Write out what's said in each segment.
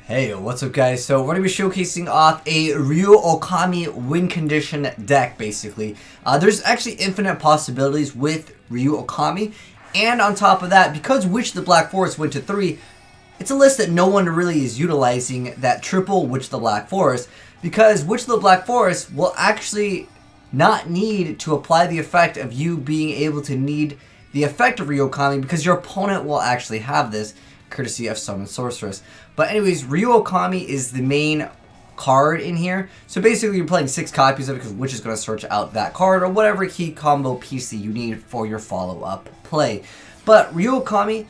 Hey, what's up guys? So we're going to be showcasing off a Ryu Okami win condition deck, basically. There's actually infinite possibilities with Ryu Okami, and on top of that, because Witch the Black Forest went to 3, it's a list that no one really is utilizing, that triple Witch the Black Forest, because Witch the Black Forest will actually not need to apply the effect of you being able to need the effect of Ryu Okami, because your opponent will actually have this, courtesy of Summon Sorceress. But anyways, Ryu Okami is the main card in here. So basically you're playing 6 copies of it, because Witch is going to search out that card or whatever key combo piece that you need for your follow-up play. But Ryu Okami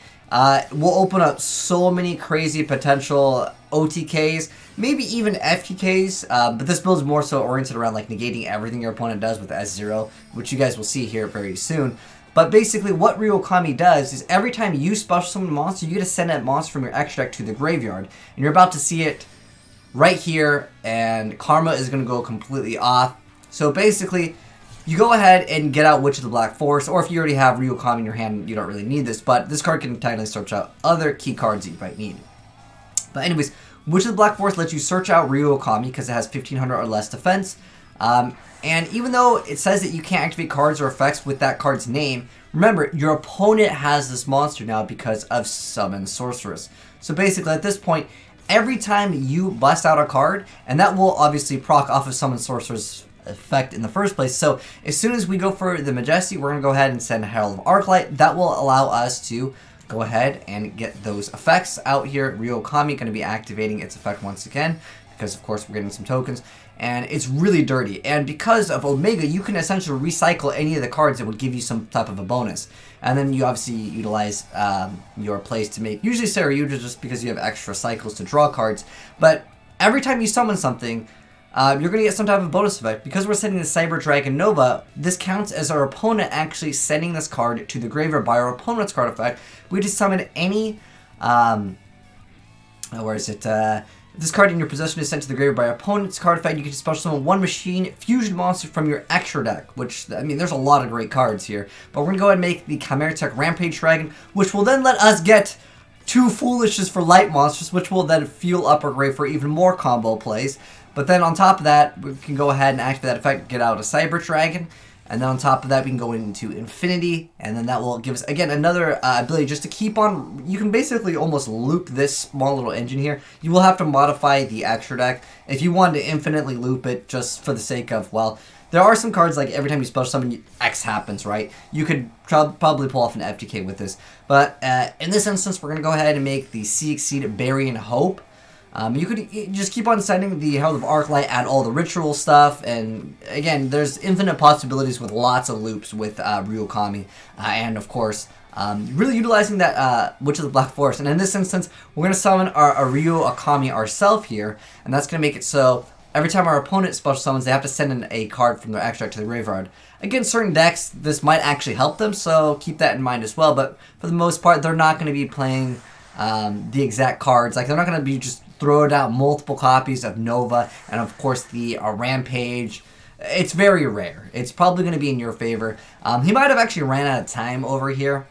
will open up so many crazy potential OTKs, maybe even FTKs, but this build is more so oriented around like negating everything your opponent does with S0, which you guys will see here very soon. But basically what Ryu Okami does is every time you special summon a monster, you get to send that monster from your extra deck to the graveyard. And you're about to see it right here, and Karma is going to go completely off. So basically, you go ahead and get out Witch of the Black Forest, or if you already have Ryu Okami in your hand, you don't really need this, but this card can technically search out other key cards that you might need. But anyways, Witch of the Black Forest lets you search out Ryu Okami because it has 1500 or less defense. And even though it says that you can't activate cards or effects with that card's name, remember, your opponent has this monster now because of Summon Sorceress. So basically, at this point, every time you bust out a card, and that will obviously proc off of Summon Sorceress effect in the first place. So as soon as we go for the Majesty, we're going to go ahead and send Herald of Arclight. That will allow us to go ahead and get those effects out here. Ryu Okami going to be activating its effect once again, because of course we're getting some tokens, and it's really dirty. And because of Omega, you can essentially recycle any of the cards that would give you some type of a bonus. And then you obviously utilize your plays to make, usually Saryuja, just because you have extra cycles to draw cards. But every time you summon something, you're going to get some type of bonus effect. Because we're sending the YGOPRO Nova, this counts as our opponent actually sending this card to the graveyard by our opponent's card effect. We just summon any, where is it, this card in your possession is sent to the graveyard by your opponent's card effect. You can special summon one machine fusion monster from your extra deck, which, I mean, there's a lot of great cards here. But we're going to go ahead and make the Chimera Tech Rampage Dragon, which will then let us get 2 Foolishes for light monsters, which will then fuel up our grave for even more combo plays. But then on top of that, we can go ahead and activate that effect, get out a Cyber Dragon. And then on top of that, we can go into Infinity, and then that will give us, again, another ability just to keep on. You can basically almost loop this small little engine here. You will have to modify the extra deck if you wanted to infinitely loop it, just for the sake of, well, there are some cards like every time you special summon, X happens, right? You could probably pull off an FTK with this. But in this instance, we're going to go ahead and make the Sea Exceed Bury and Hope. You could just keep on sending the Herald of Arclight, add all the ritual stuff, and again, there's infinite possibilities with lots of loops with Ryu Okami, and of course, really utilizing that Witch of the Black Forest. And in this instance, we're going to summon our Ryu Okami ourselves here, and that's going to make it so every time our opponent special summons, they have to send in a card from their extra deck to the graveyard. Against certain decks, this might actually help them, so keep that in mind as well, but for the most part, they're not going to be playing the exact cards. Like, they're not going to be just throwing out multiple copies of Nova, and of course the Rampage. It's very rare. It's probably going to be in your favor. He might have actually ran out of time over here,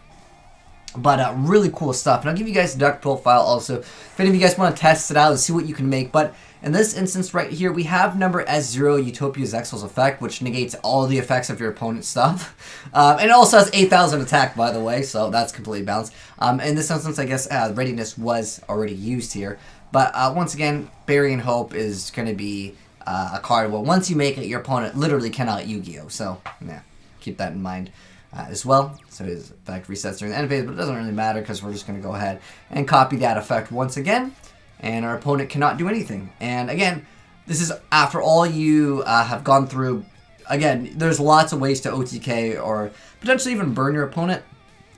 but really cool stuff. And I'll give you guys the deck profile also, if any of you guys want to test it out and see what you can make. But in this instance right here, we have number S0, Utopia's Exil's effect, which negates all the effects of your opponent's stuff. And it also has 8,000 attack, by the way, so that's completely balanced. In this instance, I guess Readiness was already used here. But once again, Bury and Hope is going to be a card where once you make it, your opponent literally cannot Yu-Gi-Oh! So, yeah, keep that in mind as well. So his effect resets during the end phase, but it doesn't really matter because we're just going to go ahead and copy that effect once again. And our opponent cannot do anything. And again, this is after all you have gone through. Again, there's lots of ways to OTK or potentially even burn your opponent.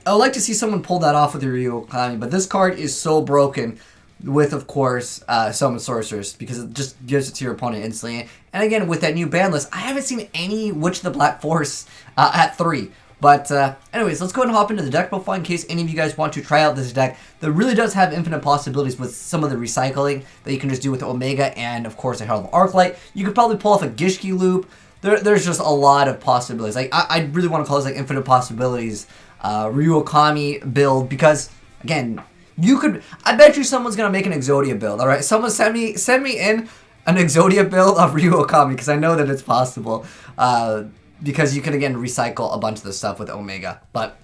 I would like to see someone pull that off with your Ryu Okami, but this card is so broken with, of course, Summon Sorceress, because it just gives it to your opponent instantly. And again, with that new ban list, I haven't seen any Witch of the Black Forest at 3. But anyways, let's go ahead and hop into the deck profile in case any of you guys want to try out this deck that really does have infinite possibilities with some of the recycling that you can just do with Omega and, of course, a Herald of Arclight. You could probably pull off a Gishki loop. There's just a lot of possibilities. Like I really want to call this like infinite possibilities Ryu Okami build, because, again, You could, I bet you someone's gonna make an Exodia build. All right, someone send me in an Exodia build of Ryu Okami because I know that it's possible. Because you can again recycle a bunch of the stuff with Omega. But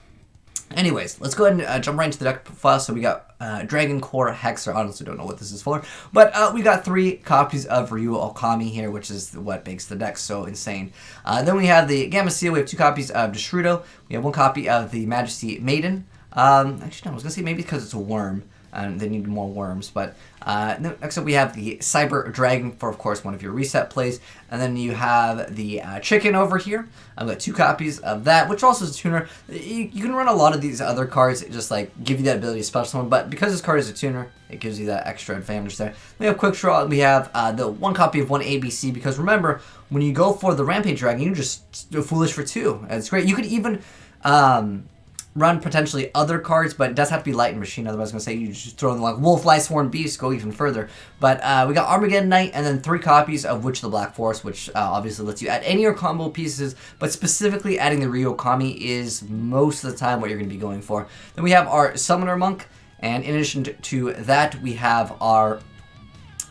anyways, let's go ahead and jump right into the deck profile. So we got Dragon Core Hexer. I honestly don't know what this is for. But we got 3 copies of Ryu Okami here, which is what makes the deck so insane. Then we have the Gamma Seal. We have 2 copies of Deshrudo. We have 1 copy of the Majesty Maiden. Actually, no, I was going to say maybe because it's a worm. And they need more worms. But next up we have the Cyber Dragon for, of course, one of your reset plays. And then you have the Chicken over here. I've got 2 copies of that, which also is a tuner. You can run a lot of these other cards, just like give you that ability to special summon. But because this card is a tuner, it gives you that extra advantage there. We have Quick Draw. We have the 1 copy of 1 ABC. Because remember, when you go for the Rampage Dragon, you just do Foolish for 2. And it's great. You could even run potentially other cards, but it does have to be Light and Machine. Otherwise, I'm going to say you just throw in like Wolf, Lightsworn Beast, go even further. But we got Armageddon Knight, and then 3 copies of Witch of the Black Forest, which obviously lets you add any of your combo pieces, but specifically adding the Ryu Okami is most of the time what you're going to be going for. Then we have our Summoner Monk, and in addition to that, we have our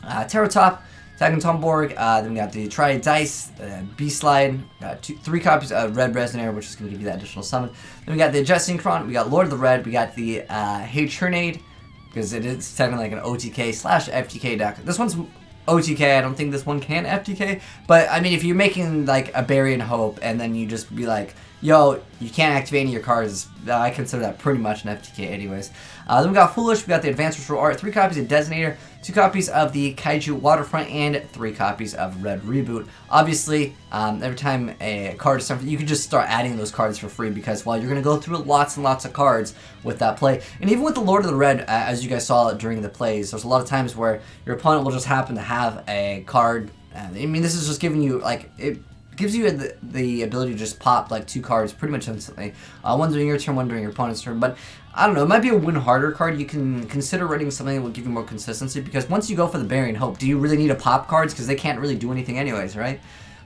Terratop, Tagan Tomborg, then we got the Triad Dice, B-Slide, 3 copies of Red Resonator, which is going to give you that additional summon. Then we got the Jet Synchron, we got Lord of the Red, we got the Hey Churnade, because it is technically like an OTK/FTK deck. This one's OTK, I don't think this one can FTK, but I mean, if you're making like a Bury in Hope, and then you just be like, yo, you can't activate any of your cards, I consider that pretty much an FTK anyways. Then we got Foolish, we got the Advanced Ritual Art, 3 copies of Designator, 2 copies of the Kaiju Waterfront, and 3 copies of Red Reboot. Obviously, every time a card is something, you can just start adding those cards for free because, well, you're going to go through lots and lots of cards with that play. And even with the Lord of the Red, as you guys saw during the plays, there's a lot of times where your opponent will just happen to have a card. I mean, this is just giving you, like, it gives you the ability to just pop like 2 cards pretty much instantly. One during your turn, one during your opponent's turn. But I don't know, it might be a win harder card. You can consider running something that will give you more consistency, because once you go for the Bury in Hope, do you really need to pop cards? Because they can't really do anything anyways, right?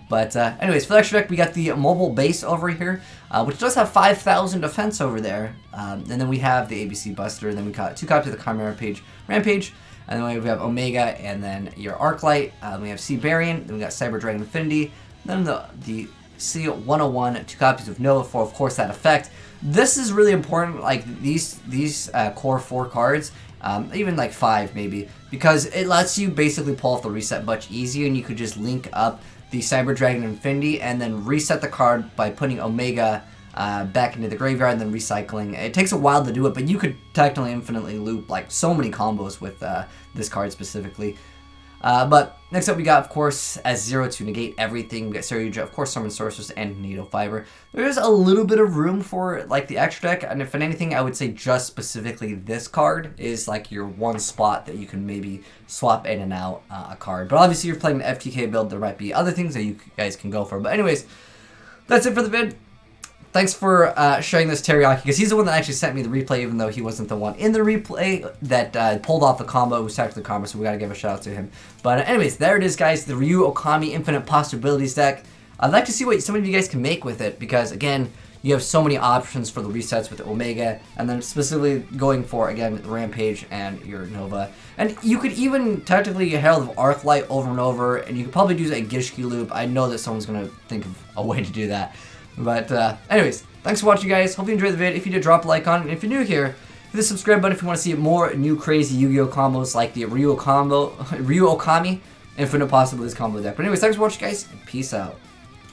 But anyways, for the extra deck, we got the Mobile Base over here, which does have 5,000 defense over there. And then we have the ABC Buster, and then we got 2 copies of the Chimera Rampage. And then we have Omega, and then your Arclight. We have Sea Barian, then we got Cyber Dragon Infinity. Then the Seal 101, 2 copies of Nova for, of course, that effect. This is really important, like these core 4 cards, even like 5 maybe, because it lets you basically pull off the reset much easier, and you could just link up the Cyber Dragon Infinity and then reset the card by putting Omega back into the graveyard and then recycling. It takes a while to do it, but you could technically infinitely loop like so many combos with this card specifically. But next up we got, of course, as 0 to negate everything. We got Saryuja, of course, Summon Sorceress, and NATO Fiber. There is a little bit of room for like the extra deck, and if anything, I would say just specifically this card is like your one spot that you can maybe swap in and out a card. But obviously, you're playing an FTK build, there might be other things that you guys can go for. But anyways, that's it for the vid. Thanks for sharing this Teriyaki, because he's the one that actually sent me the replay, even though he wasn't the one in the replay that pulled off the combo. It was technically the combo, so we gotta give a shout out to him. But anyways, there it is, guys, the Ryu Okami Infinite Possibilities deck. I'd like to see what some of you guys can make with it, because again, you have so many options for the resets with the Omega, and then specifically going for, again, the Rampage and your Nova. And you could even technically Herald of Arclight over and over, and you could probably do a Gishki loop. I know that someone's gonna think of a way to do that. But anyways, thanks for watching, guys. Hope you enjoyed the video. If you did, drop a like on it. And if you're new here, hit the subscribe button if you want to see more new crazy Yu-Gi-Oh combos like the Ryu Okami Infinite Possibilities combo deck. But anyways, thanks for watching, guys, and peace out.